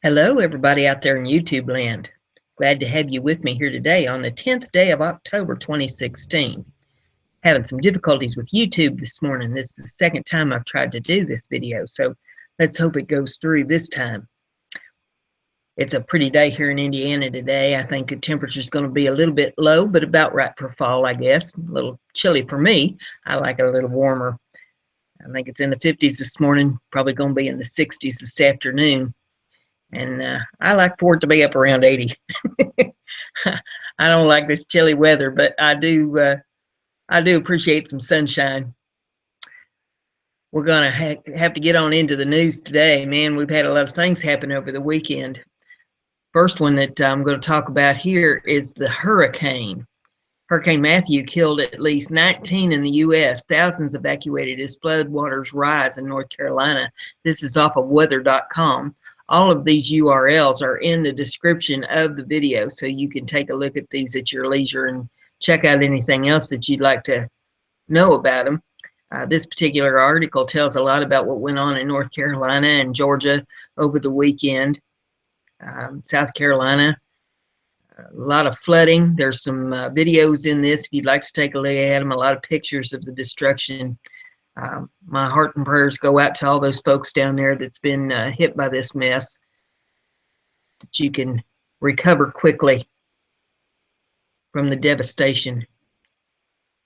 Hello, everybody out there in YouTube land. Glad to have you with me here today on the 10th day of October 2016. Having some difficulties with YouTube this morning. This is the second time I've tried to do this video, so let's hope it goes through this time. It's a pretty day here in Indiana today. I think the temperature's going to be a little bit low, but about right for fall, I guess. A little chilly for me. I like it a little warmer. I think it's in the 50s this morning, probably going to be in the 60s this afternoon. And I like for it to be up around 80. I don't like this chilly weather, but I do appreciate some sunshine. We're going to have to get on into the news today. Man, we've had a lot of things happen over the weekend. First one that I'm going to talk about here is the hurricane. Hurricane Matthew killed at least 19 in the U.S. Thousands evacuated as floodwaters rise in North Carolina. This is off of weather.com. All of these URLs are in the description of the video, so you can take a look at these at your leisure and check out anything else that you'd like to know about them. This particular article tells a lot about what went on in North Carolina and Georgia over the weekend. South Carolina, a lot of flooding. There's some videos in this if you'd like to take a look at them, a lot of pictures of the destruction. My heart and prayers go out to all those folks down there that's been hit by this mess, that you can recover quickly from the devastation.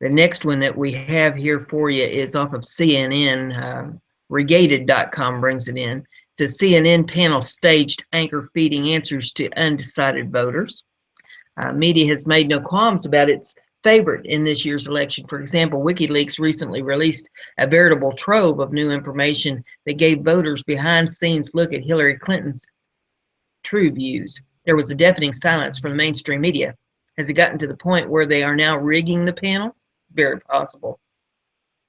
The next one that we have here for you is off of CNN. Regated.com brings it in. It says CNN panel staged anchor feeding answers to undecided voters. Media has made no qualms about its favorite in this year's election. For example, WikiLeaks recently released a veritable trove of new information that gave voters behind-the-scenes look at Hillary Clinton's true views. There was a deafening silence from the mainstream media. Has it gotten to the point where they are now rigging the panel? Very possible.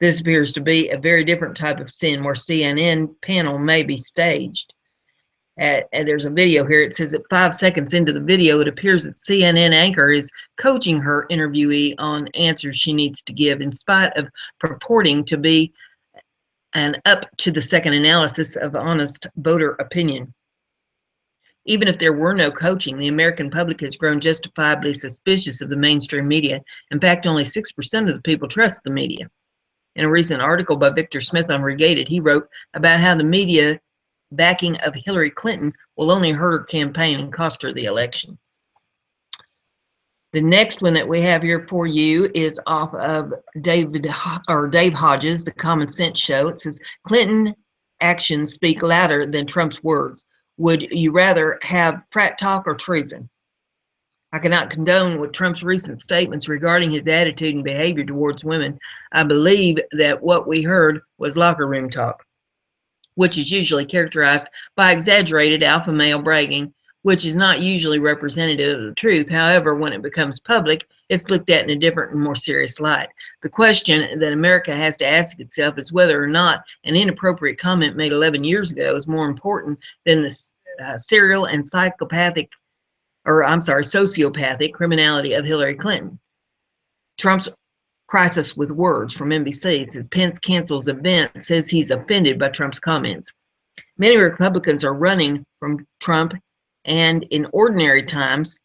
This appears to be a very different type of sin where CNN panel may be staged. And there's a video here. It says that 5 seconds into the video, it appears that CNN anchor is coaching her interviewee on answers she needs to give in spite of purporting to be an up-to-the-second analysis of honest voter opinion. Even if there were no coaching, the American public has grown justifiably suspicious of the mainstream media. In fact, only 6% of the people trust the media. In a recent article by Victor Smith on Regated, he wrote about how the media backing of Hillary Clinton will only hurt her campaign and cost her the election. The next one that we have here for you is off of Dave Hodges, The Common Sense Show. It says, Clinton actions speak louder than Trump's words. Would you rather have frat talk or treason? I cannot condone with Trump's recent statements regarding his attitude and behavior towards women. I believe that what we heard was locker room talk, which is usually characterized by exaggerated alpha male bragging, which is not usually representative of the truth. However, when it becomes public, it's looked at in a different and more serious light. The question that America has to ask itself is whether or not an inappropriate comment made 11 years ago is more important than the serial and sociopathic criminality of Hillary Clinton. Trump's crisis with words from NBC. It says Pence cancels event, says he's offended by Trump's comments. Many Republicans are running from Trump, and in ordinary times,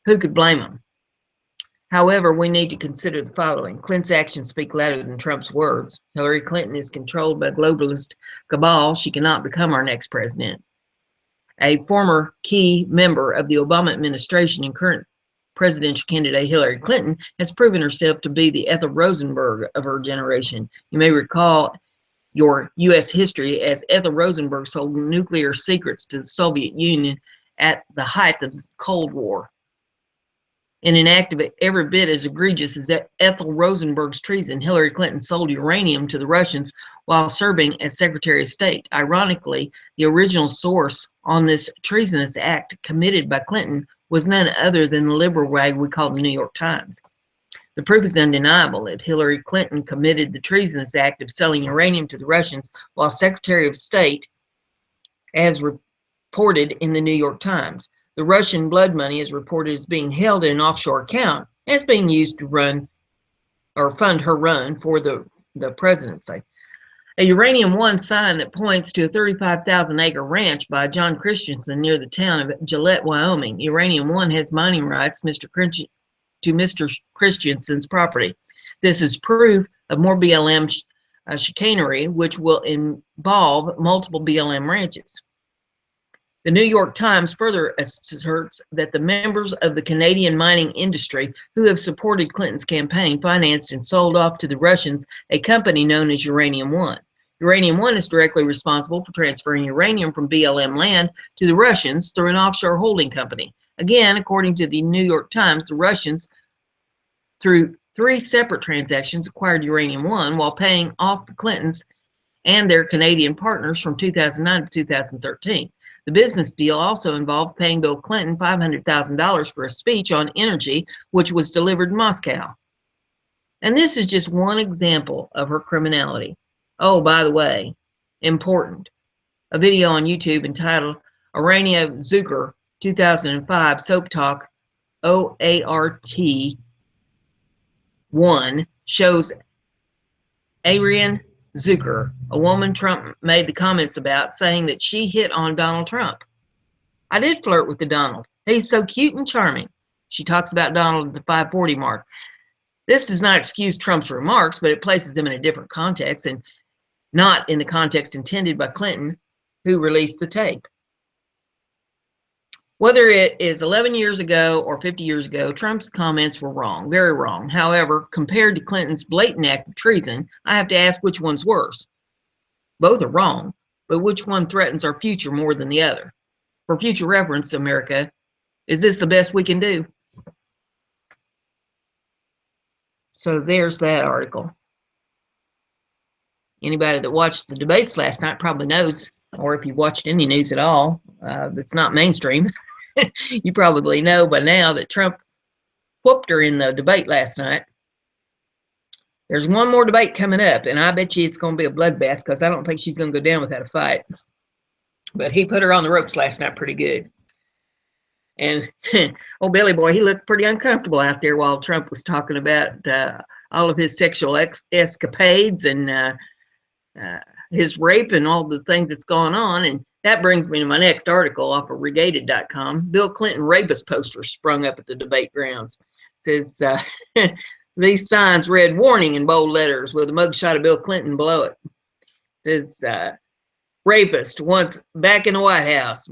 who could blame them? However, we need to consider the following. Clinton's actions speak louder than Trump's words. Hillary Clinton is controlled by globalist cabal. She cannot become our next president. A former key member of the Obama administration and current presidential candidate Hillary Clinton has proven herself to be the Ethel Rosenberg of her generation. You may recall your U.S. history as Ethel Rosenberg sold nuclear secrets to the Soviet Union at the height of the Cold War. In an act of every bit as egregious as Ethel Rosenberg's treason, Hillary Clinton sold uranium to the Russians while serving as Secretary of State. Ironically, the original source on this treasonous act committed by Clinton was none other than the liberal rag we call the New York Times. The proof is undeniable that Hillary Clinton committed the treasonous act of selling uranium to the Russians while Secretary of State, as reported in the New York Times. The Russian blood money is reported as being held in an offshore account and is being used to run or fund her run for the presidency. A Uranium One sign that points to a 35,000-acre ranch by John Christensen near the town of Gillette, Wyoming. Uranium One has mining rights to Mr. Christensen's property. This is proof of more BLM chicanery, which will involve multiple BLM ranches. The New York Times further asserts that the members of the Canadian mining industry who have supported Clinton's campaign financed and sold off to the Russians a company known as Uranium One. Uranium One is directly responsible for transferring uranium from BLM land to the Russians through an offshore holding company. Again, according to the New York Times, the Russians, through 3 separate transactions, acquired Uranium One while paying off the Clintons and their Canadian partners from 2009 to 2013. The business deal also involved paying Bill Clinton $500,000 for a speech on energy, which was delivered in Moscow. And this is just one example of her criminality. Oh, by the way, important, a video on YouTube entitled Arania Zucker 2005 Soap Talk OART 1 shows Ariane Zucker, a woman Trump made the comments about, saying that she hit on Donald Trump. I did flirt with the Donald. He's so cute and charming. She talks about Donald at the 540 mark. This does not excuse Trump's remarks, but it places them in a different context and not in the context intended by Clinton, who released the tape. Whether it is 11 years ago or 50 years ago, Trump's comments were wrong, very wrong. However, compared to Clinton's blatant act of treason, I have to ask which one's worse. Both are wrong, but which one threatens our future more than the other? For future reference, America, is this the best we can do? So there's that article. Anybody that watched the debates last night probably knows, or if you watched any news at all that's not mainstream, you probably know by now that Trump whooped her in the debate last night. There's one more debate coming up, and I bet you it's going to be a bloodbath because I don't think she's going to go down without a fight. But he put her on the ropes last night pretty good. And old Billy Boy, he looked pretty uncomfortable out there while Trump was talking about all of his sexual escapades and his rape and all the things that's going on. And that brings me to my next article off of regated.com. Bill Clinton rapist poster sprung up at the debate grounds. It says, these signs read warning in bold letters with a mugshot of Bill Clinton below it. It says, rapist once back in the White House.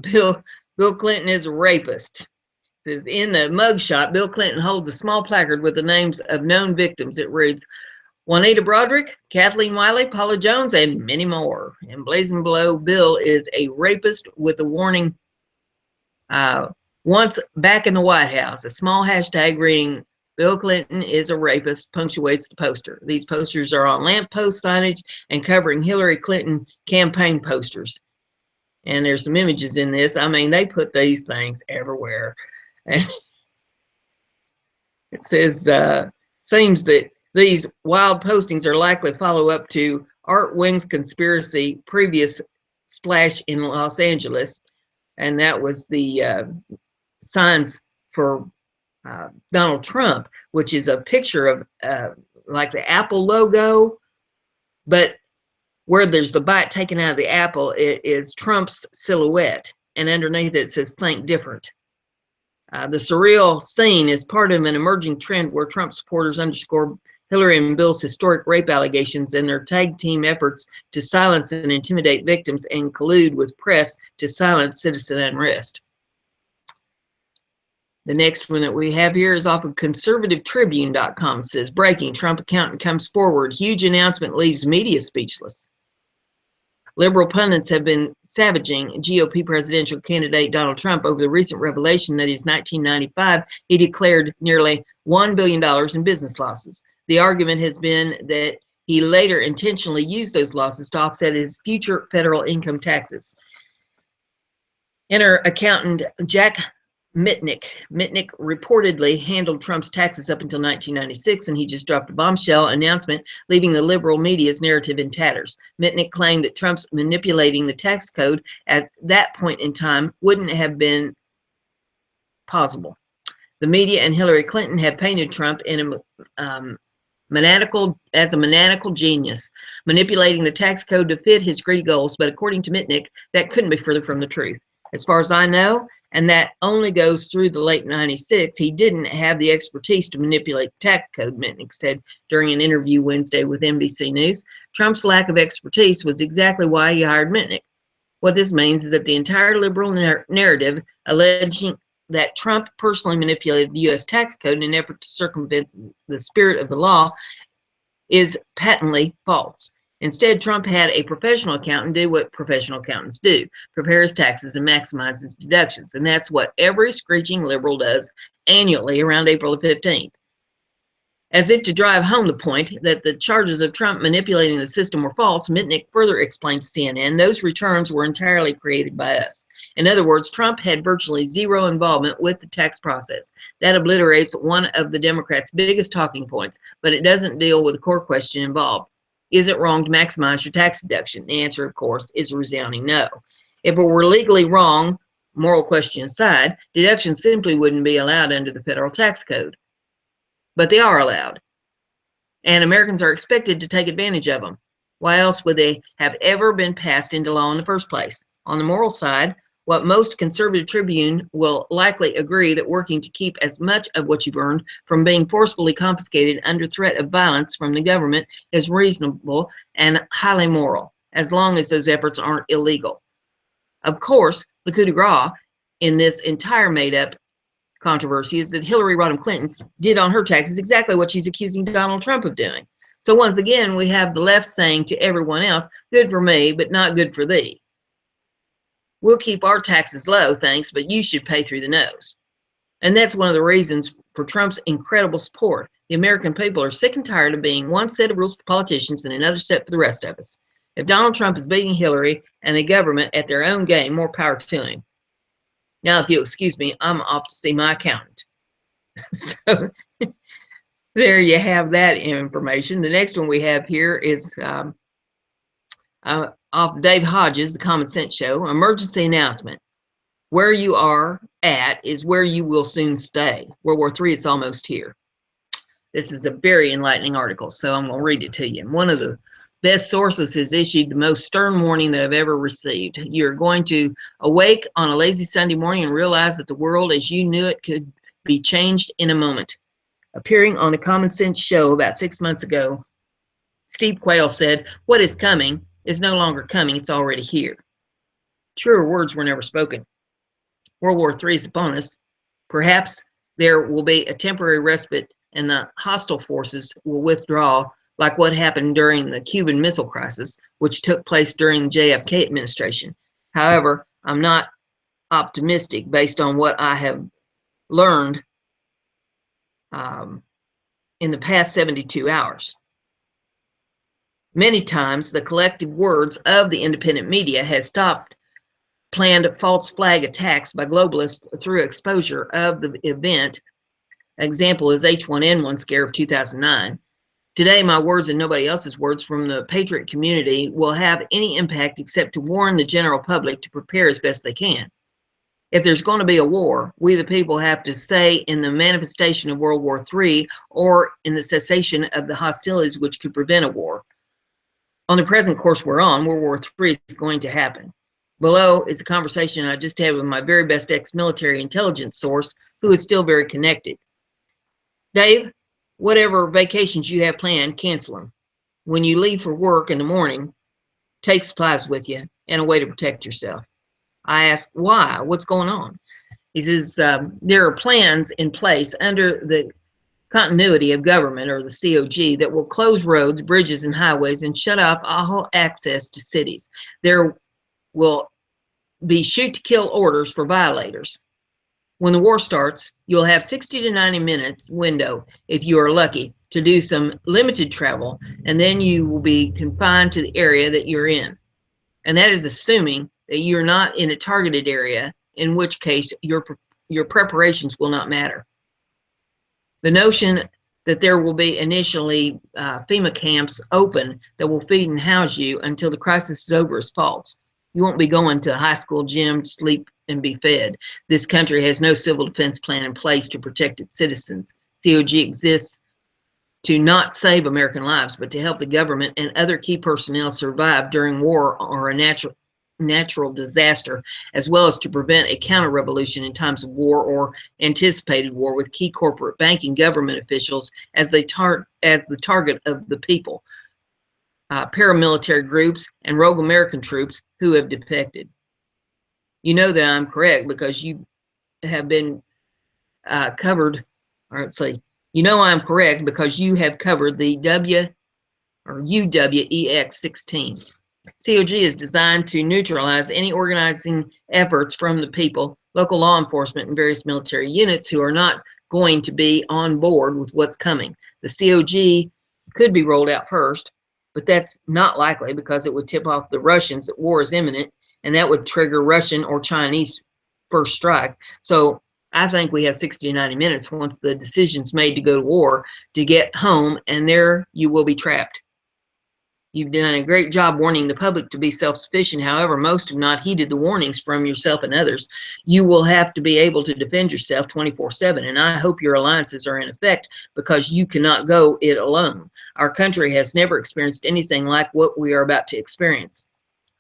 Bill Clinton is a rapist. It says, in the mugshot, Bill Clinton holds a small placard with the names of known victims. It reads, Juanita Broderick, Kathleen Wiley, Paula Jones, and many more. And blazing below, Bill is a rapist with a warning, once back in the White House. A small hashtag reading, Bill Clinton is a rapist, punctuates the poster. These posters are on lamppost signage and covering Hillary Clinton campaign posters. And there's some images in this. I mean, they put these things everywhere. And it says, seems that these wild postings are likely follow-up to Art Wing's conspiracy previous splash in Los Angeles, and that was the signs for Donald Trump, which is a picture of like the Apple logo, but where there's the bite taken out of the apple, it is Trump's silhouette, and underneath it says "Think Different." The surreal scene is part of an emerging trend where Trump supporters underscore Hillary and Bill's historic rape allegations and their tag team efforts to silence and intimidate victims and collude with press to silence citizen unrest. The next one that we have here is off of conservativetribune.com. It says, breaking, Trump accountant comes forward. Huge announcement leaves media speechless. Liberal pundits have been savaging GOP presidential candidate Donald Trump over the recent revelation that in 1995 he declared nearly $1 billion in business losses. The argument has been that he later intentionally used those losses to offset his future federal income taxes. Enter accountant Jack Mitnick. Mitnick reportedly handled Trump's taxes up until 1996, and he just dropped a bombshell announcement, leaving the liberal media's narrative in tatters. Mitnick claimed that Trump's manipulating the tax code at that point in time wouldn't have been possible. The media and Hillary Clinton have painted Trump in a as a maniacal genius, manipulating the tax code to fit his greedy goals. But according to Mitnick, that couldn't be further from the truth. As far as I know, and that only goes through the late 96, he didn't have the expertise to manipulate the tax code, Mitnick said during an interview Wednesday with NBC News. Trump's lack of expertise was exactly why he hired Mitnick. What this means is that the entire liberal narrative alleging that Trump personally manipulated the U.S. tax code in an effort to circumvent the spirit of the law is patently false. Instead, Trump had a professional accountant do what professional accountants do, prepare his taxes and maximize his deductions. And that's what every screeching liberal does annually around April the 15th. As if to drive home the point that the charges of Trump manipulating the system were false, Mitnick further explained to CNN those returns were entirely created by us. In other words, Trump had virtually zero involvement with the tax process. That obliterates one of the Democrats' biggest talking points, but it doesn't deal with the core question involved. Is it wrong to maximize your tax deduction? The answer, of course, is a resounding no. If it were legally wrong, moral question aside, deductions simply wouldn't be allowed under the federal tax code. But they are allowed, and Americans are expected to take advantage of them. Why else would they have ever been passed into law in the first place? On the moral side, what most conservative Tribune will likely agree that working to keep as much of what you've earned from being forcefully confiscated under threat of violence from the government is reasonable and highly moral, as long as those efforts aren't illegal. Of course, the coup de grace in this entire made-up controversy is that Hillary Rodham Clinton did on her taxes exactly what she's accusing Donald Trump of doing. So once again, we have the left saying to everyone else, good for me, but not good for thee. We'll keep our taxes low, thanks, but you should pay through the nose. And that's one of the reasons for Trump's incredible support. The American people are sick and tired of being one set of rules for politicians and another set for the rest of us. If Donald Trump is beating Hillary and the government at their own game, more power to him. Now, if you'll excuse me, I'm off to see my accountant. So there you have that information. The next one we have here is off Dave Hodges, The Common Sense Show. Emergency announcement. Where you are at is where you will soon stay. World War III is almost here. This is a very enlightening article, so I'm going to read it to you. One of the best sources has issued the most stern warning that I've ever received. You're going to awake on a lazy Sunday morning and realize that the world as you knew it could be changed in a moment. Appearing on the Common Sense Show about 6 months ago, Steve Quayle said, what is coming is no longer coming, it's already here. Truer words were never spoken. World War III is upon us. Perhaps there will be a temporary respite and the hostile forces will withdraw, like what happened during the Cuban Missile Crisis, which took place during the JFK administration. However, I'm not optimistic based on what I have learned in the past 72 hours. Many times, the collective words of the independent media has stopped planned false flag attacks by globalists through exposure of the event. Example is H1N1 scare of 2009. Today, my words and nobody else's words from the patriot community will have any impact except to warn the general public to prepare as best they can. If there's going to be a war, we the people have to say in the manifestation of World War III or in the cessation of the hostilities which could prevent a war. On the present course we're on, World War III is going to happen. Below is a conversation I just had with my very best ex-military intelligence source who is still very connected. Dave, whatever vacations you have planned, cancel them. When you leave for work in the morning, take supplies with you and a way to protect yourself. I asked, why? What's going on? He says, there are plans in place under the continuity of government, or the COG, that will close roads, bridges, and highways and shut off all access to cities. There will be shoot-to-kill orders for violators. When the war starts, you'll have 60 to 90 minutes window, if you are lucky, to do some limited travel, and then you will be confined to the area that you're in. And that is assuming that you're not in a targeted area, in which case your preparations will not matter. The notion that there will be initially FEMA camps open that will feed and house you until the crisis is over is false. You won't be going to a high school gym to sleep and be fed. This country has no civil defense plan in place to protect its citizens. COG exists to not save American lives, but to help the government and other key personnel survive during war or a natural disaster, as well as to prevent a counter-revolution in times of war or anticipated war, with key corporate banking government officials as the target of the people, paramilitary groups, and rogue American troops who have defected. You know that I'm correct because you have been covered, or let's see, you know I'm correct because you have covered the UWEX-16. COG is designed to neutralize any organizing efforts from the people, local law enforcement, and various military units who are not going to be on board with what's coming. The COG could be rolled out first, but that's not likely because it would tip off the Russians that war is imminent, and that would trigger Russian or Chinese first strike. So I think we have 60 to 90 minutes once the decision's made to go to war to get home, and there you will be trapped. You've done a great job warning the public to be self-sufficient. However, most have not heeded the warnings from yourself and others. You will have to be able to defend yourself 24/7, and I hope your alliances are in effect because you cannot go it alone. Our country has never experienced anything like what we are about to experience.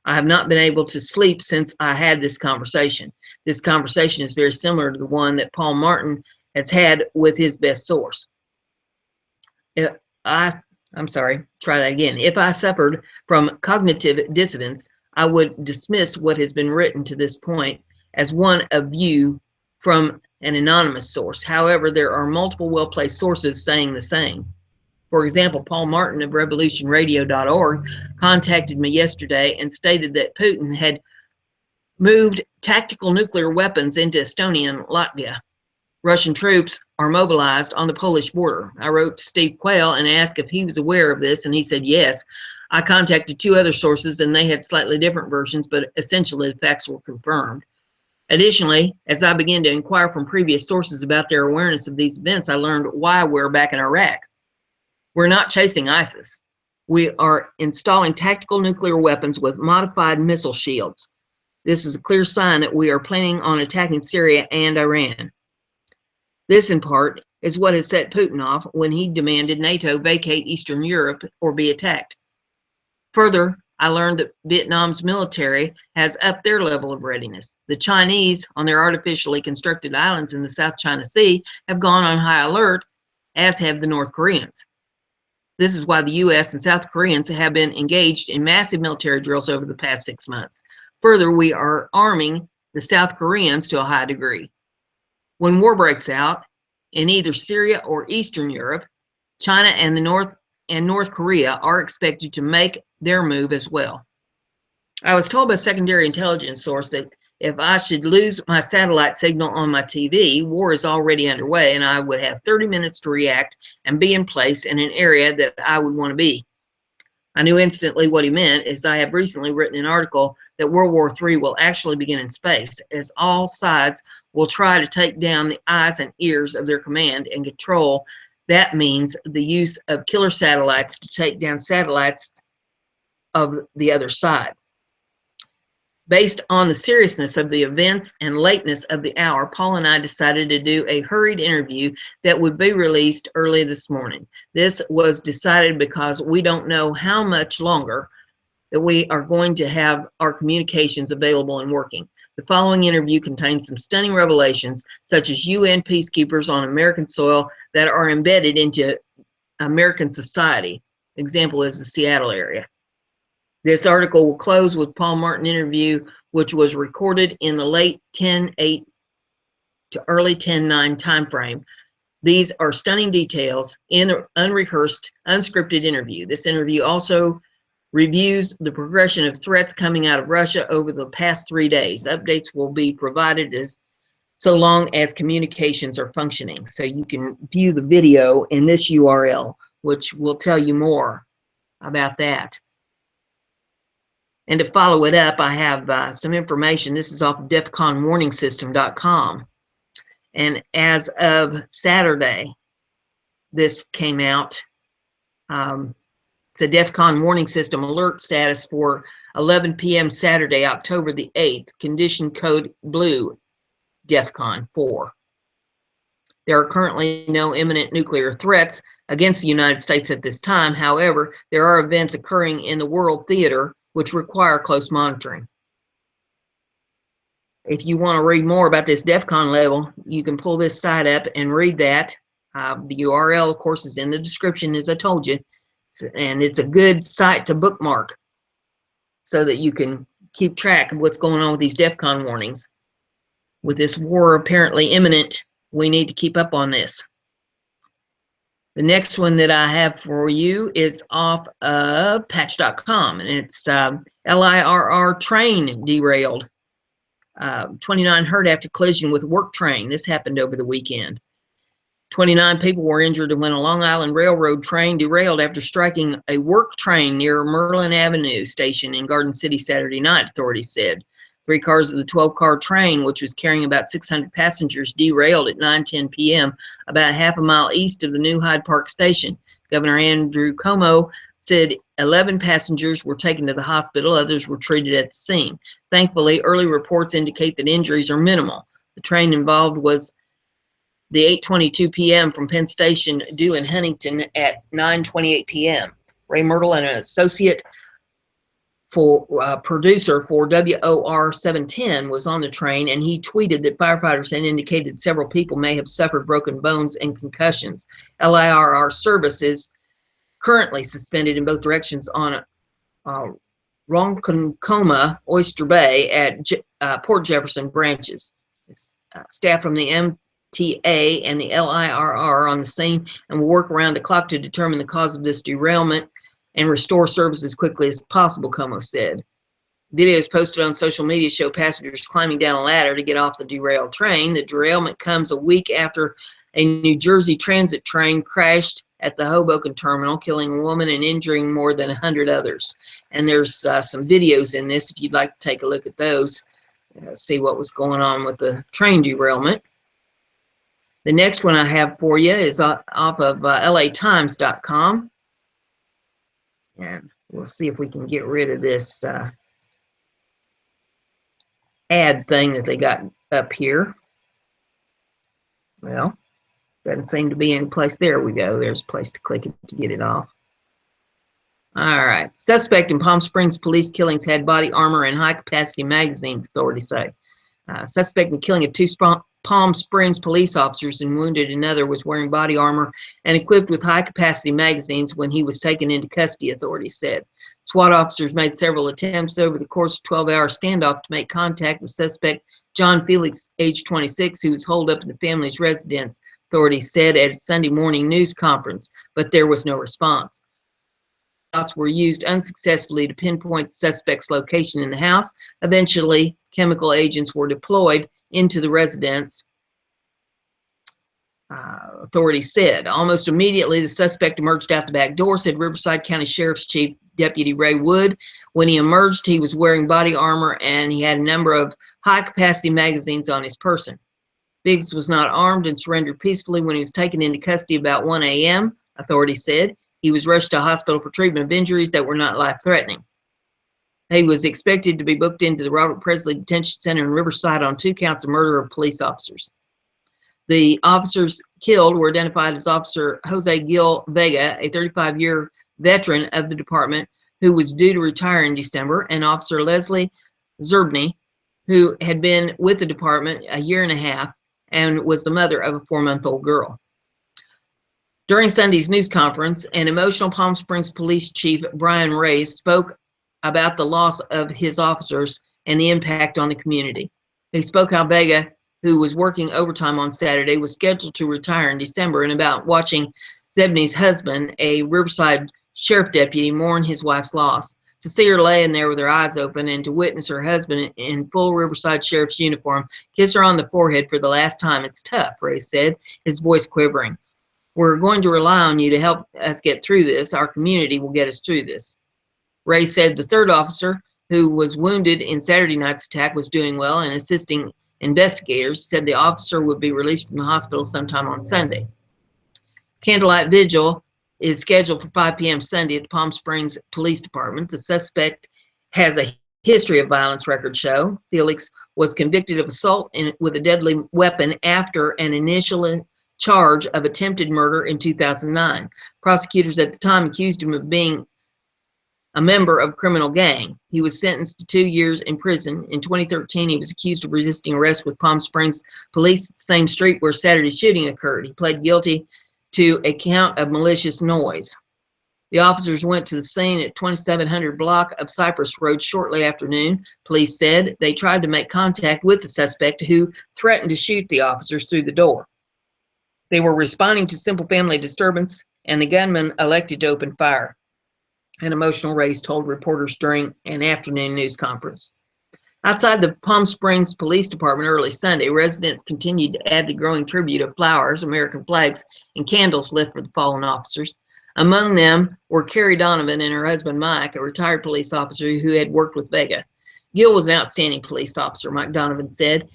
I have not been able to sleep since I had this conversation. This conversation is very similar to the one that Paul Martin has had with his best source. I'm sorry, try that again. If I suffered from cognitive dissonance, I would dismiss what has been written to this point as one of view from an anonymous source. However, there are multiple well-placed sources saying the same. For example, Paul Martin of revolutionradio.org contacted me yesterday and stated that Putin had moved tactical nuclear weapons into Estonia and Latvia. Russian troops are mobilized on the Polish border. I wrote to Steve Quayle and asked if he was aware of this, and he said yes. I contacted two other sources, and they had slightly different versions, but essentially the facts were confirmed. Additionally, as I began to inquire from previous sources about their awareness of these events, I learned why we're back in Iraq. We're not chasing ISIS. We are installing tactical nuclear weapons with modified missile shields. This is a clear sign that we are planning on attacking Syria and Iran. This, in part, is what has set Putin off when he demanded NATO vacate Eastern Europe or be attacked. Further, I learned that Vietnam's military has upped their level of readiness. The Chinese, on their artificially constructed islands in the South China Sea, have gone on high alert, as have the North Koreans. This is why the U.S. and South Koreans have been engaged in massive military drills over the past 6 months. Further, we are arming the South Koreans to a high degree. When war breaks out in either Syria or Eastern Europe, China and North Korea are expected to make their move as well. I was told by a secondary intelligence source that if I should lose my satellite signal on my TV, war is already underway, and I would have 30 minutes to react and be in place in an area that I would want to be. I knew instantly what he meant, as I have recently written an article that World War III will actually begin in space, as all sides will try to take down the eyes and ears of their command and control. That means the use of killer satellites to take down satellites of the other side. Based on the seriousness of the events and lateness of the hour, Paul and I decided to do a hurried interview that would be released early this morning. This was decided because we don't know how much longer that we are going to have our communications available and working. The following interview contains some stunning revelations, such as UN peacekeepers on American soil that are embedded into American society. Example is the Seattle area. This article will close with Paul Martin interview, which was recorded in the late 10/8 to early 10/9 timeframe. These are stunning details in an unrehearsed, unscripted interview. This interview also reviews the progression of threats coming out of Russia over the past 3 days. Updates will be provided so long as communications are functioning. So you can view the video in this URL, which will tell you more about that. And to follow it up, I have some information. This is off defconwarningsystem.com. And as of Saturday, this came out. It's a DEFCON warning system alert status for 11 p.m. Saturday, October the 8th. Condition code blue, DEFCON 4. There are currently no imminent nuclear threats against the United States at this time. However, there are events occurring in the world theater which require close monitoring. If you want to read more about this DEFCON level, you can pull this site up and read that. The URL, of course, is in the description, as I told you, and it's a good site to bookmark so that you can keep track of what's going on with these DEFCON warnings. With this war apparently imminent, we need to keep up on this. The next one that I have for you is off of patch.com, and it's LIRR train derailed. 29 hurt after collision with work train. This happened over the weekend. 29 people were injured when a Long Island Railroad train derailed after striking a work train near Merlin Avenue station in Garden City Saturday night, authorities said. 3 cars of the 12-car train, which was carrying about 600 passengers, derailed at 9:10 p.m. about half a mile east of the new Hyde Park station. Governor Andrew Cuomo said 11 passengers were taken to the hospital. Others were treated at the scene. Thankfully, early reports indicate that injuries are minimal. The train involved was the 8:22 p.m. from Penn Station due in Huntington at 9:28 p.m. Ray Myrtle, an associate producer for WOR 710, was on the train, and he tweeted that firefighters had indicated several people may have suffered broken bones and concussions. LIRR services currently suspended in both directions on Ronkonkoma, Oyster Bay at Port Jefferson branches. Staff from the MTA and the LIRR are on the scene and will work around the clock to determine the cause of this derailment and restore service as quickly as possible, Como said. Videos posted on social media show passengers climbing down a ladder to get off the derailed train. The derailment comes a week after a New Jersey transit train crashed at the Hoboken terminal, killing a woman and injuring more than 100 others. And there's some videos in this if you'd like to take a look at those, see what was going on with the train derailment. The next one I have for you is off of LAtimes.com. And we'll see if we can get rid of this ad thing that they got up here. Well, doesn't seem to be any place. There we go. There's a place to click it to get it off. All right. Suspect in Palm Springs police killings had body armor and high-capacity magazines, authorities say. Suspect in the killing of 2 Palm Springs police officers and wounded another was wearing body armor and equipped with high-capacity magazines when he was taken into custody, authorities said. SWAT officers made several attempts over the course of a 12-hour standoff to make contact with suspect John Felix, age 26, who was holed up in the family's residence, authorities said at a Sunday morning news conference, but there was no response. Shots were used unsuccessfully to pinpoint the suspect's location in the house. Eventually, chemical agents were deployed into the residence, authorities said. Almost immediately, the suspect emerged out the back door, said Riverside County Sheriff's Chief Deputy Ray Wood. When he emerged, he was wearing body armor and he had a number of high-capacity magazines on his person. Biggs was not armed and surrendered peacefully when he was taken into custody about 1 a.m., authorities said. He was rushed to a hospital for treatment of injuries that were not life-threatening. He was expected to be booked into the Robert Presley Detention Center in Riverside on 2 counts of murder of police officers. The officers killed were identified as Officer Jose Gil Vega, a 35-year veteran of the department who was due to retire in December, and Officer Leslie Zerbny, who had been with the department a year and a half and was the mother of a 4-month-old girl. During Sunday's news conference, an emotional Palm Springs Police Chief Brian Reyes spoke about the loss of his officers and the impact on the community. He spoke how Vega, who was working overtime on Saturday, was scheduled to retire in December, and about watching Zebney's husband, a Riverside sheriff deputy, mourn his wife's loss. To see her laying there with her eyes open and to witness her husband in full Riverside sheriff's uniform kiss her on the forehead for the last time, it's tough, Reyes said, his voice quivering. We're going to rely on you to help us get through this. Our community will get us through this. Ray said the 3rd officer, who was wounded in Saturday night's attack, was doing well and assisting investigators. Said the officer would be released from the hospital sometime on Sunday. Candlelight vigil is scheduled for 5 p.m. Sunday at the Palm Springs Police Department. The suspect has a history of violence, records show. Felix was convicted of assault with a deadly weapon after an initial charge of attempted murder in 2009. Prosecutors at the time accused him of being a member of a criminal gang. He was sentenced to 2 years in prison. In 2013, he was accused of resisting arrest with Palm Springs police at the same street where Saturday's shooting occurred. He pled guilty to a count of malicious noise. The officers went to the scene at 2700 block of Cypress Road shortly after noon. Police said they tried to make contact with the suspect, who threatened to shoot the officers through the door. They were responding to simple family disturbance, and the gunman elected to open fire, an emotional Rays told reporters during an afternoon news conference. Outside the Palm Springs Police Department early Sunday, residents continued to add the growing tribute of flowers, American flags, and candles lit for the fallen officers. Among them were Carrie Donovan and her husband Mike, a retired police officer who had worked with Vega. Gil was an outstanding police officer, Mike Donovan said,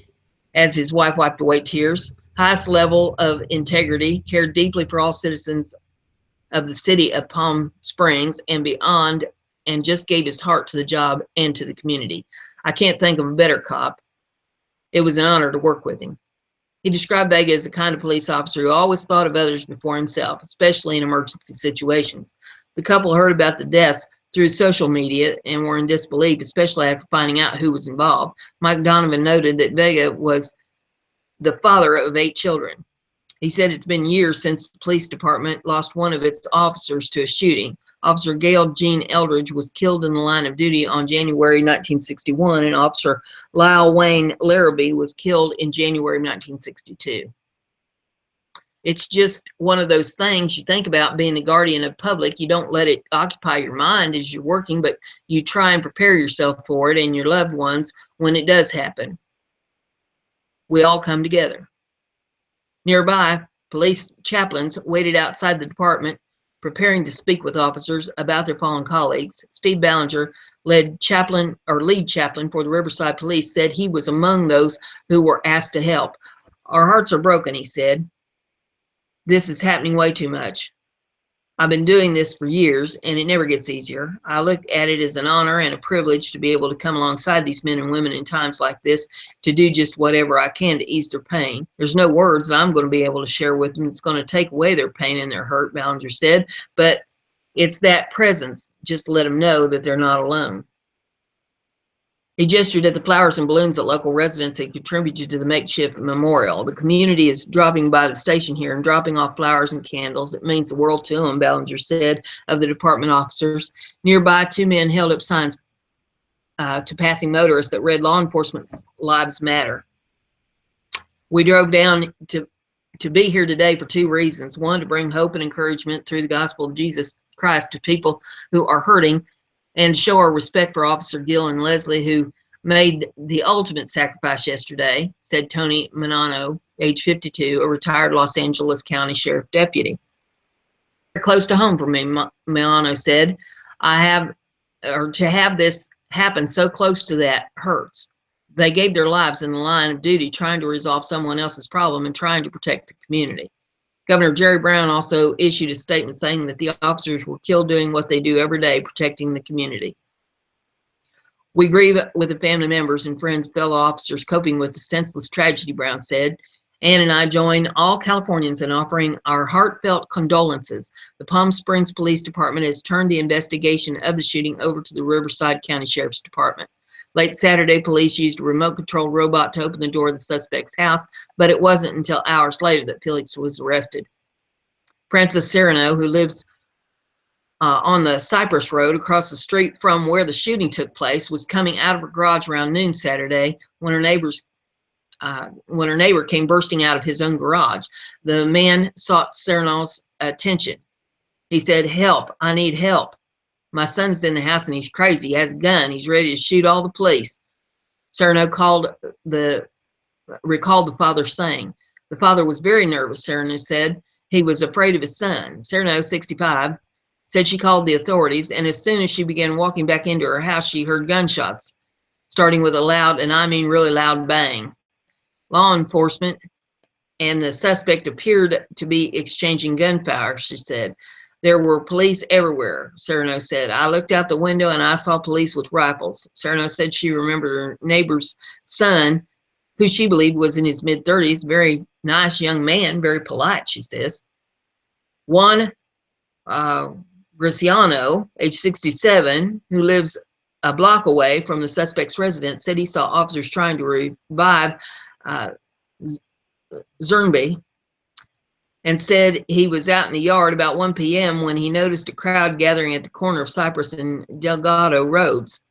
as his wife wiped away tears. Highest level of integrity, cared deeply for all citizens of the city of Palm Springs and beyond, and just gave his heart to the job and to the community. I can't think of a better cop. It was an honor to work with him. He described Vega as the kind of police officer who always thought of others before himself, especially in emergency situations. The couple heard about the deaths through social media and were in disbelief, especially after finding out who was involved. Mike Donovan noted that Vega was the father of 8 children. He said it's been years since the police department lost one of its officers to a shooting. Officer Gail Jean Eldridge was killed in the line of duty on January 1961, and Officer Lyle Wayne Larrabee was killed in January 1962. It's just one of those things you think about being a guardian of public. You don't let it occupy your mind as you're working, but you try and prepare yourself for it and your loved ones when it does happen. We all come together. Nearby, police chaplains waited outside the department, preparing to speak with officers about their fallen colleagues. Steve Ballinger, lead chaplain for the Riverside Police, said he was among those who were asked to help. Our hearts are broken, he said. This is happening way too much. I've been doing this for years, and it never gets easier. I look at it as an honor and a privilege to be able to come alongside these men and women in times like this to do just whatever I can to ease their pain. There's no words that I'm going to be able to share with them that's going to take away their pain and their hurt, Ballinger said, but it's that presence. Just let them know that they're not alone. He gestured at the flowers and balloons that local residents had contributed to the makeshift memorial. The community is dropping by the station here and dropping off flowers and candles. It means the world to them, Ballinger said of the department officers. Nearby, 2 men held up signs to passing motorists that read, "Law enforcement's lives matter." We drove down to be here today for 2 reasons. One, to bring hope and encouragement through the gospel of Jesus Christ to people who are hurting, and show our respect for Officer Gill and Leslie, who made the ultimate sacrifice yesterday, said Tony Manano, age 52, a retired Los Angeles County Sheriff deputy. Close to home for me, Manano said. To have this happen so close to that hurts. They gave their lives in the line of duty trying to resolve someone else's problem and trying to protect the community. Governor Jerry Brown also issued a statement saying that the officers were killed doing what they do every day, protecting the community. We grieve with the family members and friends, fellow officers coping with the senseless tragedy, Brown said. Ann and I join all Californians in offering our heartfelt condolences. The Palm Springs Police Department has turned the investigation of the shooting over to the Riverside County Sheriff's Department. Late Saturday, police used a remote-controlled robot to open the door of the suspect's house, but it wasn't until hours later that Felix was arrested. Francis Serrano, who lives on the Cypress Road across the street from where the shooting took place, was coming out of her garage around noon Saturday when her neighbor came bursting out of his own garage. The man sought Serrano's attention. He said, "Help, I need help. My son's in the house and he's crazy. He has a gun. He's ready to shoot all the police." Serrano recalled the father saying. The father was very nervous, Serrano said. He was afraid of his son. Serrano, 65, said she called the authorities, and as soon as she began walking back into her house, she heard gunshots, starting with a loud, and I mean really loud, bang. Law enforcement and the suspect appeared to be exchanging gunfire, she said. There were police everywhere, Serrano said. I looked out the window and I saw police with rifles. Serrano said she remembered her neighbor's son, who she believed was in his mid-30s, very Nice young man, very polite, she says. Juan Graciano, age 67, who lives a block away from the suspect's residence, said he saw officers trying to revive Zernby, and said he was out in the yard about 1 p.m. when he noticed a crowd gathering at the corner of Cypress and Delgado Roads.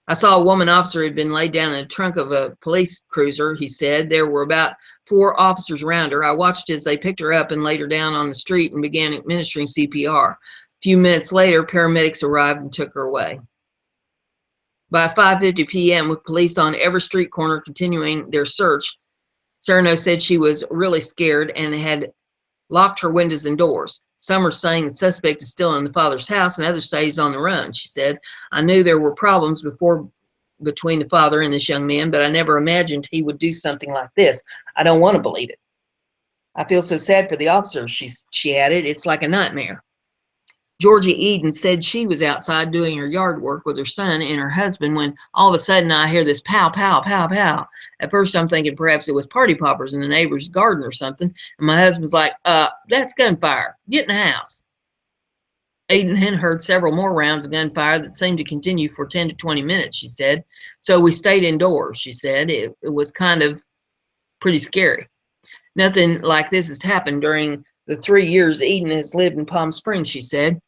I saw a woman officer had been laid down in the trunk of a police cruiser, he said. There were about 4 officers around her. I watched as they picked her up and laid her down on the street and began administering CPR. A few minutes later, paramedics arrived and took her away. By 5:50 p.m., with police on every street corner continuing their search, Serrano said she was really scared and had locked her windows and doors. Some are saying the suspect is still in the father's house, and others say he's on the run. She said, I knew there were problems between the father and this young man, but I never imagined he would do something like this. I don't want to believe it. I feel so sad for the officers, she added. It's like a nightmare. Georgia Eden said she was outside doing her yard work with her son and her husband when all of a sudden I hear this pow, pow, pow, pow. At first I'm thinking perhaps it was party poppers in the neighbor's garden or something. And my husband's like, that's gunfire. Get in the house. Eden then heard several more rounds of gunfire that seemed to continue for 10 to 20 minutes, she said. So we stayed indoors, she said. It was kind of pretty scary. Nothing like this has happened during the 3 years Eden has lived in Palm Springs, she said.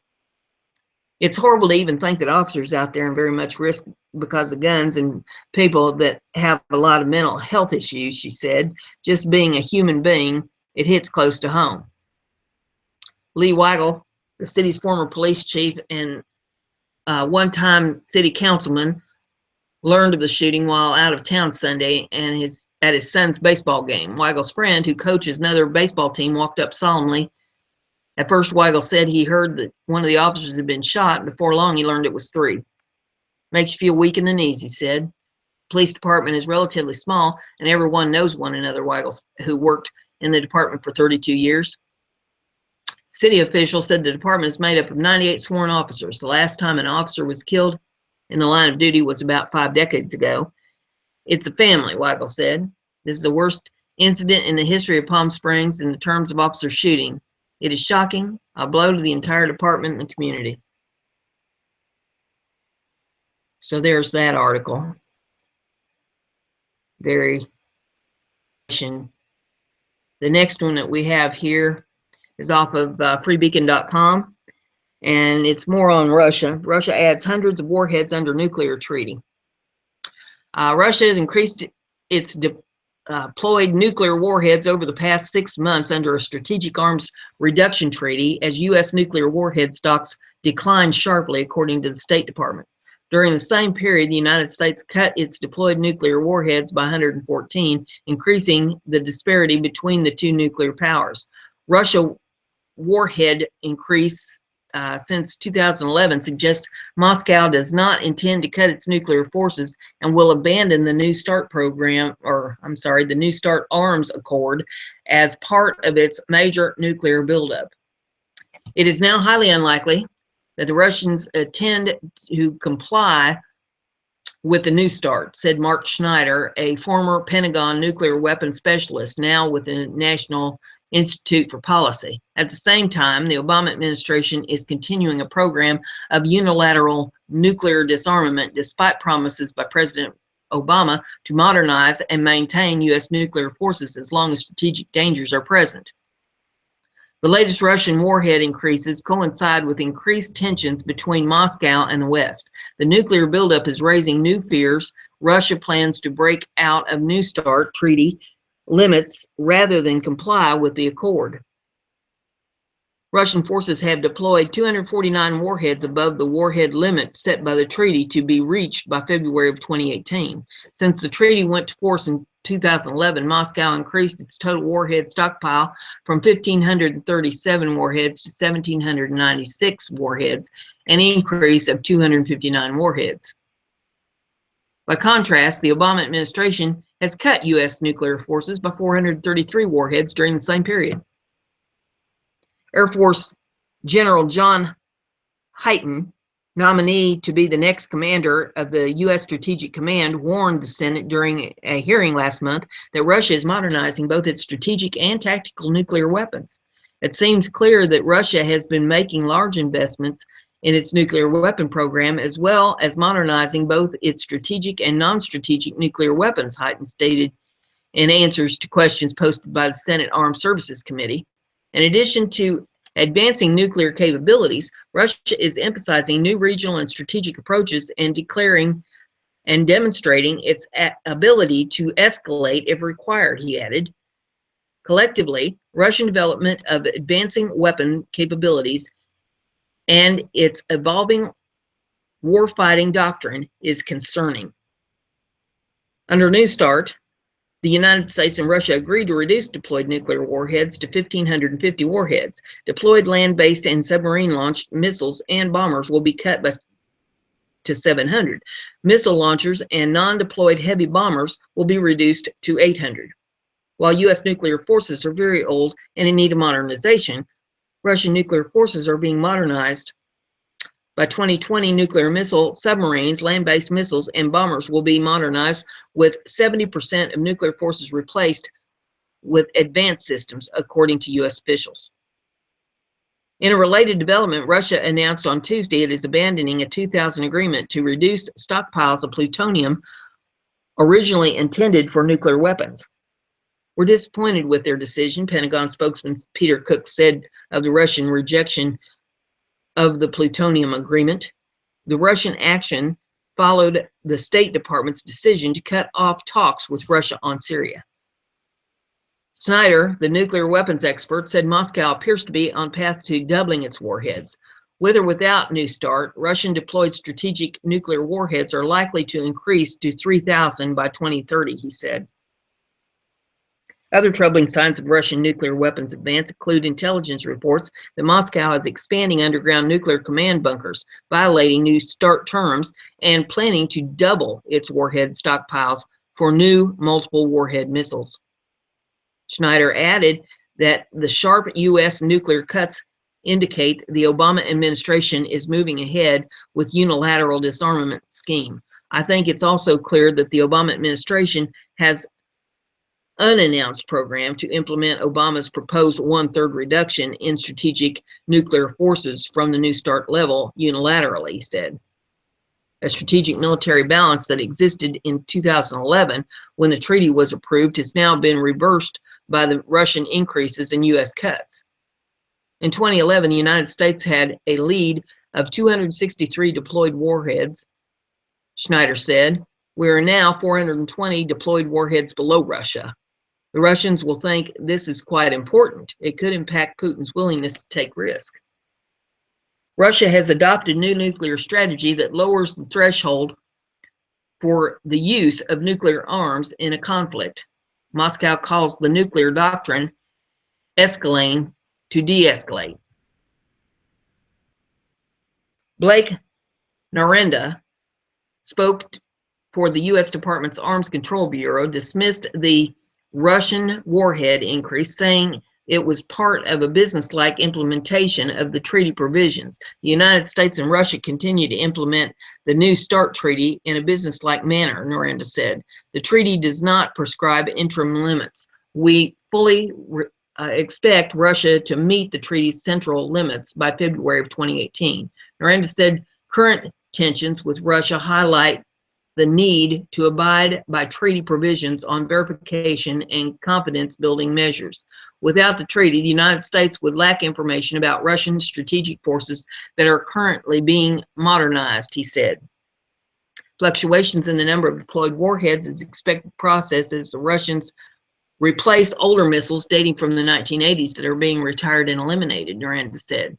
It's horrible to even think that officers out there are very much risk because of guns and people that have a lot of mental health issues, she said. Just being a human being, it hits close to home. Lee Weigel, the city's former police chief and one-time city councilman, learned of the shooting while out of town Sunday and at his son's baseball game. Weigel's friend, who coaches another baseball team, walked up solemnly. At first, Weigel said he heard that one of the officers had been shot. Before long, he learned it was 3. Makes you feel weak in the knees, he said. Police department is relatively small, and everyone knows one another, Weigel, who worked in the department for 32 years. City officials said the department is made up of 98 sworn officers. The last time an officer was killed in the line of duty was about 5 decades ago. It's a family, Weigel said. This is the worst incident in the history of Palm Springs in the terms of officer shooting. It is shocking, a blow to the entire department and the community. So there's that article. The next one that we have here is off of freebeacon.com, and it's more on Russia. Russia adds hundreds of warheads under nuclear treaty. Russia has increased its deployed nuclear warheads over the past 6 months under a strategic arms reduction treaty as U.S. nuclear warhead stocks declined sharply, according to the State Department. During the same period, the United States cut its deployed nuclear warheads by 114, increasing the disparity between the 2 nuclear powers. Russia warhead increase since 2011 suggests Moscow does not intend to cut its nuclear forces and will abandon the New START program, the New START Arms Accord as part of its major nuclear buildup. It is now highly unlikely that the Russians intend to comply with the New START, said Mark Schneider, a former Pentagon nuclear weapons specialist, now with the National Institute for Policy. At the same time, the Obama administration is continuing a program of unilateral nuclear disarmament despite promises by President Obama to modernize and maintain U.S. nuclear forces as long as strategic dangers are present. The latest Russian warhead increases coincide with increased tensions between Moscow and the West. The nuclear buildup is raising new fears. Russia plans to break out of New START treaty limits rather than comply with the accord. Russian forces have deployed 249 warheads above the warhead limit set by the treaty to be reached by February of 2018. Since the treaty went to force in 2011, Moscow increased its total warhead stockpile from 1,537 warheads to 1,796 warheads, an increase of 259 warheads. By contrast, the Obama administration has cut U.S. nuclear forces by 433 warheads during the same period. Air Force General John Hyten nominee to be the next commander of the U.S. Strategic Command, warned the Senate during a hearing last month that Russia is modernizing both its strategic and tactical nuclear weapons. It seems clear that Russia has been making large investments in its nuclear weapon program, as well as modernizing both its strategic and non-strategic nuclear weapons, Hyten stated in answers to questions posted by the Senate Armed Services Committee. In addition to advancing nuclear capabilities, Russia is emphasizing new regional and strategic approaches and declaring and demonstrating its ability to escalate if required, he added. Collectively, Russian development of advancing weapon capabilities and its evolving warfighting doctrine is concerning. Under New START, the United States and Russia agreed to reduce deployed nuclear warheads to 1,550 warheads. Deployed land-based and submarine-launched missiles and bombers will be cut to 700. Missile launchers and non-deployed heavy bombers will be reduced to 800. While U.S. nuclear forces are very old and in need of modernization, Russian nuclear forces are being modernized. By 2020, nuclear missile submarines, land-based missiles, and bombers will be modernized, with 70% of nuclear forces replaced with advanced systems, according to U.S. officials. In a related development, Russia announced on Tuesday it is abandoning a 2000 agreement to reduce stockpiles of plutonium originally intended for nuclear weapons. We're disappointed with their decision, Pentagon spokesman Peter Cook said of the Russian rejection of the plutonium agreement. The Russian action followed the State Department's decision to cut off talks with Russia on Syria. Snyder, the nuclear weapons expert, said Moscow appears to be on path to doubling its warheads. With or without New START, Russian deployed strategic nuclear warheads are likely to increase to 3,000 by 2030, he said. Other troubling signs of Russian nuclear weapons advance include intelligence reports that Moscow is expanding underground nuclear command bunkers, violating New START terms, and planning to double its warhead stockpiles for new multiple warhead missiles. Schneider added that the sharp U.S. nuclear cuts indicate the Obama administration is moving ahead with unilateral disarmament scheme. I think it's also clear that the Obama administration has unannounced program to implement Obama's proposed 1/3 reduction in strategic nuclear forces from the New START level unilaterally, he said. A strategic military balance that existed in 2011 when the treaty was approved has now been reversed by the Russian increases in U.S. cuts. In 2011, the United States had a lead of 263 deployed warheads, Schneider said. We are now 420 deployed warheads below Russia. The Russians will think this is quite important. It could impact Putin's willingness to take risk. Russia has adopted a new nuclear strategy that lowers the threshold for the use of nuclear arms in a conflict. Moscow calls the nuclear doctrine escalating to de-escalate. Blake Narenda spoke for the U.S. Department's Arms Control Bureau, dismissed the Russian warhead increase, saying it was part of a business-like implementation of the treaty provisions. The United States and Russia continue to implement the New START treaty in a business-like manner, Narenda said. The treaty does not prescribe interim limits. We fully expect Russia to meet the treaty's central limits by February of 2018. Narenda said current tensions with Russia highlight the need to abide by treaty provisions on verification and confidence building measures. Without the treaty, the United States would lack information about Russian strategic forces that are currently being modernized, he said. Fluctuations in the number of deployed warheads is expected process as the Russians replace older missiles dating from the 1980s that are being retired and eliminated, Narenda said.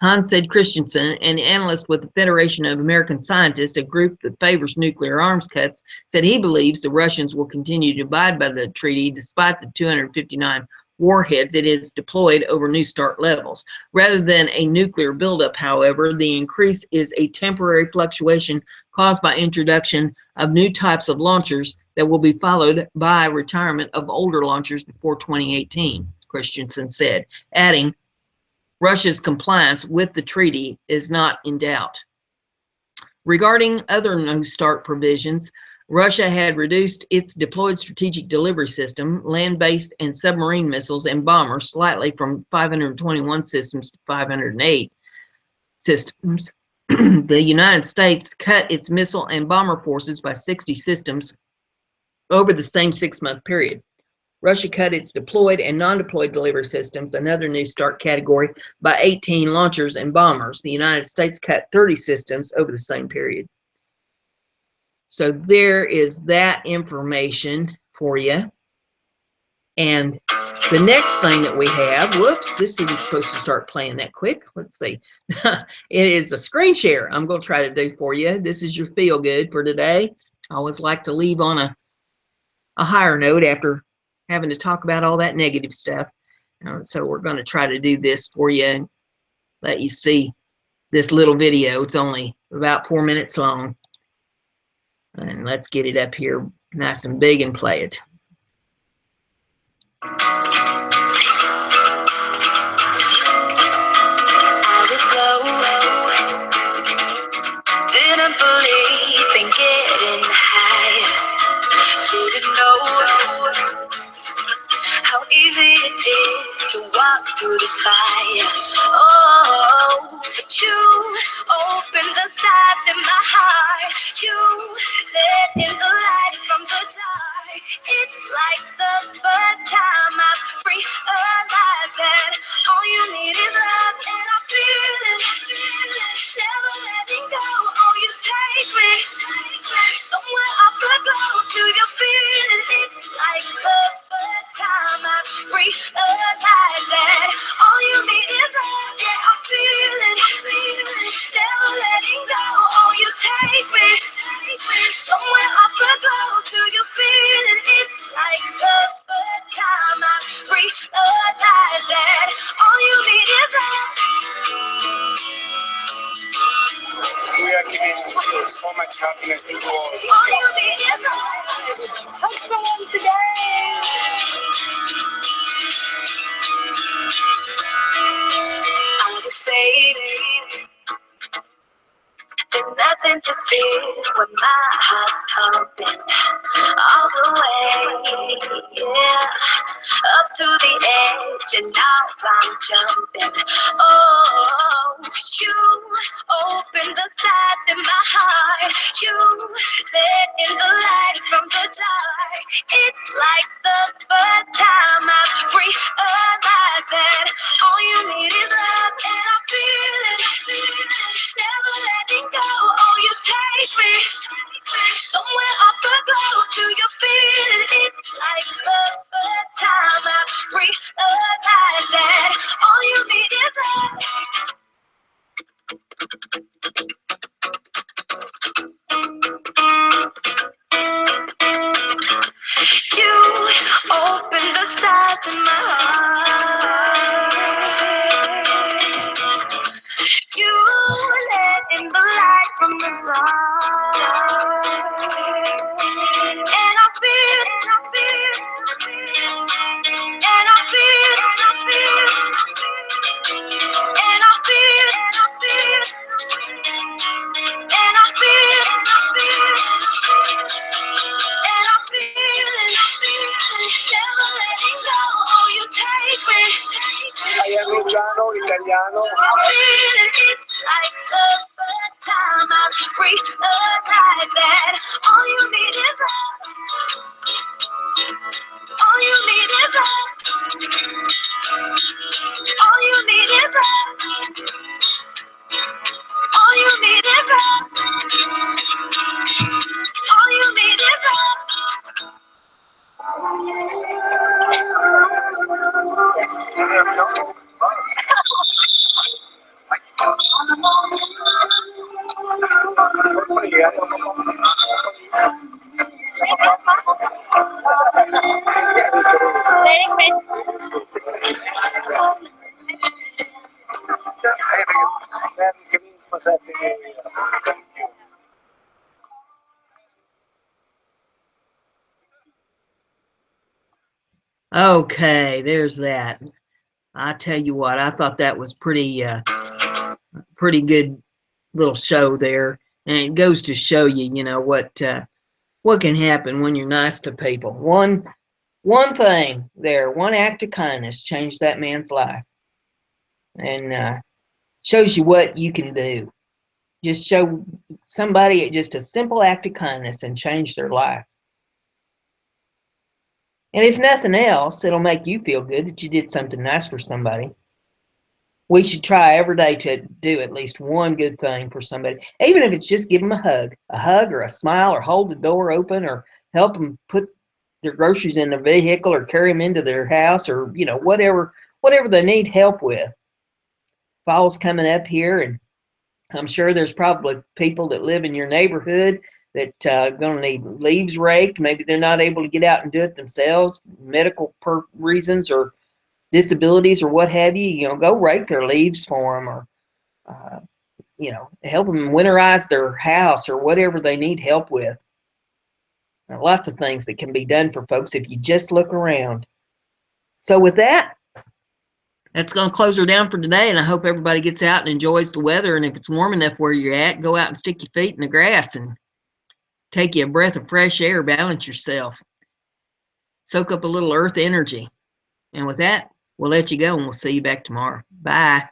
Hans said Christensen, an analyst with the Federation of American Scientists, a group that favors nuclear arms cuts, said he believes the Russians will continue to abide by the treaty despite the 259 warheads it is deployed over New START levels. Rather than a nuclear buildup, however, the increase is a temporary fluctuation caused by introduction of new types of launchers that will be followed by retirement of older launchers before 2018, Christensen said, adding, Russia's compliance with the treaty is not in doubt. Regarding other New START provisions, Russia had reduced its deployed strategic delivery system, land-based and submarine missiles and bombers slightly from 521 systems to 508 systems. The United States cut its missile and bomber forces by 60 systems over the same 6-month period. Russia cut its deployed and non-deployed delivery systems, another New START category, by 18 launchers and bombers. The United States cut 30 systems over the same period. So there is that information for you. And the next thing that we have, whoops, this isn't supposed to start playing that quick. Let's see. It is a screen share I'm going to try to do for you. This is your feel good for today. I always like to leave on a higher note after having to talk about all that negative stuff. So we're going to try to do this for you and let you see this little video. It's only about 4 minutes long. And let's get it up here nice and big and play it. I was low, didn't believe in getting high, didn't know how easy it is to walk through the fire. Oh, but you opened the sides in my heart. You let in the light from the dark. It's like the first time I'm free, alive, that all you need is love, and I feel it, never letting go. Oh, you take me somewhere off the globe. Do you feel it? It's like the first time I'm free, alive, that all you need is love. Yeah, I feel it, never letting go. Oh, you take me somewhere off the globe. Do you feel it? It's like the first time I'm free, alive, that all you need is love. We are giving so much happiness to all. All you need is love. Hug someone today. I was saved. There's nothing to fear when my heart's pumping all the way, yeah, up to the edge, and now I'm jumping. Oh, 'cause you opened the sides in my heart. You let in the light from the dark. It's like the first time I'm free, alive, that all you need is love, and I feel it, never letting go. Oh, you take me somewhere off the globe. Do you feel it? It's like the first time I'm free, alive, that all you need is love. You opened the sides of my heart. You let in the light from the dark, and I feel, and I feel, and I feel, and I feel, and I feel, and I feel, and I feel, and I feel, and I feel, never letting go. Oh, you take me. Hai americano, italiano. It's like the first time I'm free, alive, that all you need is love. All you need is love. All you need is love. All you need is love. All you need is love. Merry Christmas. Okay, there's that. I tell you what, I thought that was pretty good little show there. And it goes to show you, what can happen when you're nice to people. One thing there, one act of kindness changed that man's life, and shows you what you can do. Just show somebody just a simple act of kindness and change their life. And if nothing else, it'll make you feel good that you did something nice for somebody. We should try every day to do at least one good thing for somebody, even if it's just give them a hug or a smile, or hold the door open, or help them put their groceries in the vehicle, or carry them into their house, or whatever they need help with. Fall's coming up here, and I'm sure there's probably people that live in your neighborhood that going to need leaves raked. Maybe they're not able to get out and do it themselves, medical reasons or disabilities or what have you. Go rake their leaves for them, or help them winterize their house, or whatever they need help with. There are lots of things that can be done for folks if you just look around. So with that, that's going to close her down for today, and I hope everybody gets out and enjoys the weather. And if it's warm enough where you're at, go out and stick your feet in the grass and take you a breath of fresh air, balance yourself, soak up a little earth energy. And with that, we'll let you go, and we'll see you back tomorrow. Bye.